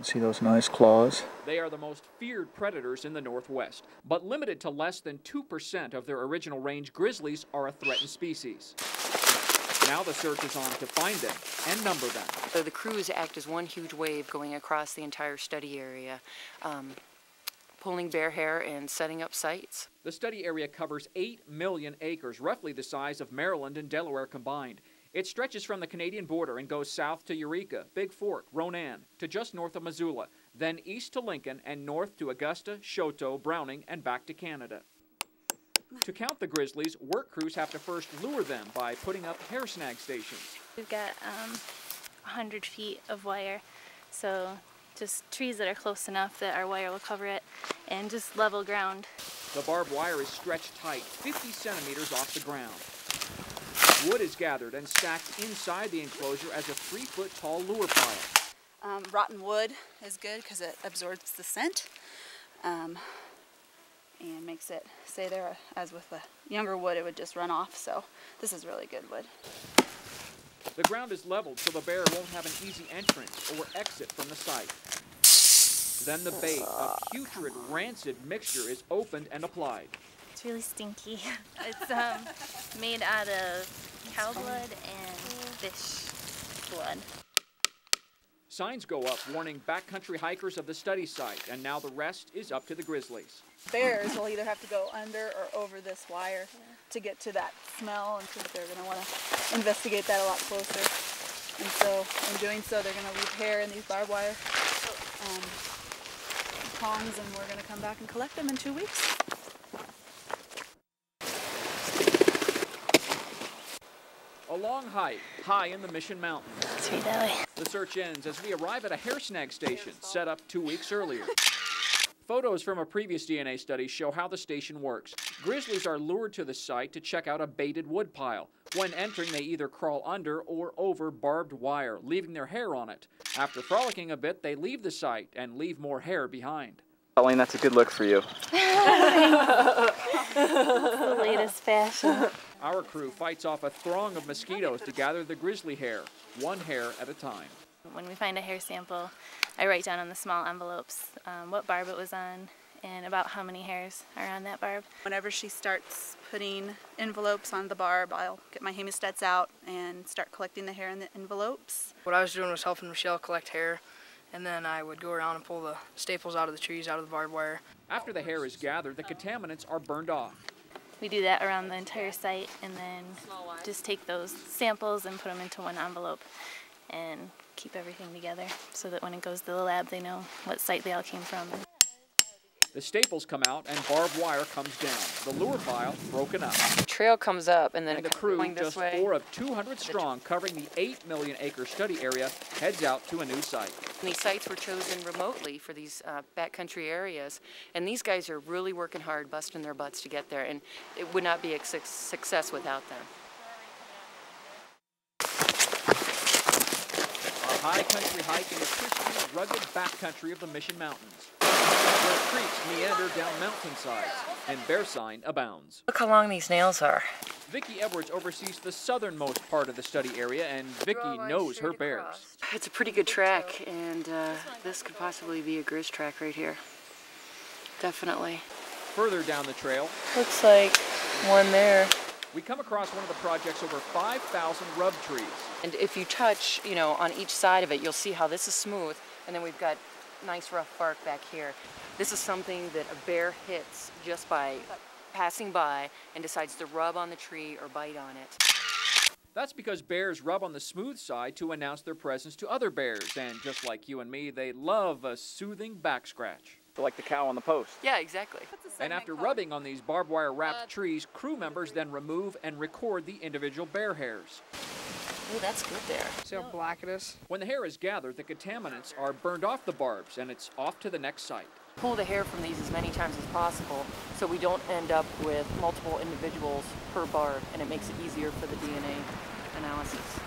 See those nice claws? They are the most feared predators in the Northwest, but limited to less than 2% of their original range, grizzlies are a threatened species. Now the search is on to find them and number them. So the crews act as one huge wave going across the entire study area, pulling bear hair and setting up sites. The study area covers 8 million acres, roughly the size of Maryland and Delaware combined. It stretches from the Canadian border and goes south to Eureka, Big Fork, Ronan, to just north of Missoula, then east to Lincoln and north to Augusta, Choteau, Browning, and back to Canada. To count the grizzlies, work crews have to first lure them by putting up hair snag stations. We've got 100 feet of wire, so just trees that are close enough that our wire will cover it, and just level ground. The barbed wire is stretched tight, 50 centimeters off the ground. Wood is gathered and stacked inside the enclosure as a 3-foot tall lure pile. Rotten wood is good because it absorbs the scent and makes it stay there. As with the younger wood, it would just run off, so this is really good wood. The ground is leveled so the bear won't have an easy entrance or exit from the site. Then the bait, a putrid, rancid mixture, is opened and applied. It's really stinky. It's made out of cow blood and fish blood. Signs go up warning backcountry hikers of the study site, and now the rest is up to the grizzlies. Bears will either have to go under or over this wire to get to that smell, and they're going to want to investigate that a lot closer. And so in doing so, they're going to leave hair in these barbed wire prongs, and we're going to come back and collect them in 2 weeks. A long hike, high in the Mission Mountains. Sweet Valley. The search ends as we arrive at a hair snag station set up 2 weeks earlier. Photos from a previous DNA study show how the station works. Grizzlies are lured to the site to check out a baited wood pile. When entering, they either crawl under or over barbed wire, leaving their hair on it. After frolicking a bit, they leave the site and leave more hair behind. Colleen, that's a good look for you. The latest fashion. Our crew fights off a throng of mosquitoes to gather the grizzly hair, one hair at a time. When we find a hair sample, I write down on the small envelopes what barb it was on and about how many hairs are on that barb. Whenever she starts putting envelopes on the barb, I'll get my hemostats out and start collecting the hair in the envelopes. What I was doing was helping Michelle collect hair, and then I would go around and pull the staples out of the trees, out of the barbed wire. After the hair is gathered, the contaminants are burned off. We do that around the entire site and then just take those samples and put them into one envelope and keep everything together so that when it goes to the lab they know what site they all came from. The staples come out and barbed wire comes down. The lure pile broken up. The trail comes up and then And the it crew, going this just way. 4 of 200 strong, covering the 8 million acre study area, heads out to a new site. And these sites were chosen remotely for these backcountry areas, and these guys are really working hard, busting their butts to get there, and it would not be a success without them. A high country hike in the pristine, rugged backcountry of the Mission Mountains, where creeks meander down mountainsides and bear sign abounds. Look how long these nails are. Vicki Edwards oversees the southernmost part of the study area, and Vicki knows her bears. It's a pretty good track, and this could possibly be a grizz track right here. Definitely. Further down the trail, Looks like one there. we come across one of the project's over 5,000 rub trees. And if you touch, you know, on each side of it, you'll see how this is smooth, and then we've got nice rough bark back here. This is something that a bear hits just by passing by and decides to rub on the tree or bite on it. That's because bears rub on the smooth side to announce their presence to other bears, and just like you and me, they love a soothing back scratch. Like the cow on the post. Yeah, exactly. And after rubbing on these barbed wire wrapped trees, crew members then remove and record the individual bear hairs. Ooh, that's good there. See how black it is? When the hair is gathered, the contaminants are burned off the barbs, and it's off to the next site. Pull the hair from these as many times as possible so we don't end up with multiple individuals per barb, and it makes it easier for the DNA analysis.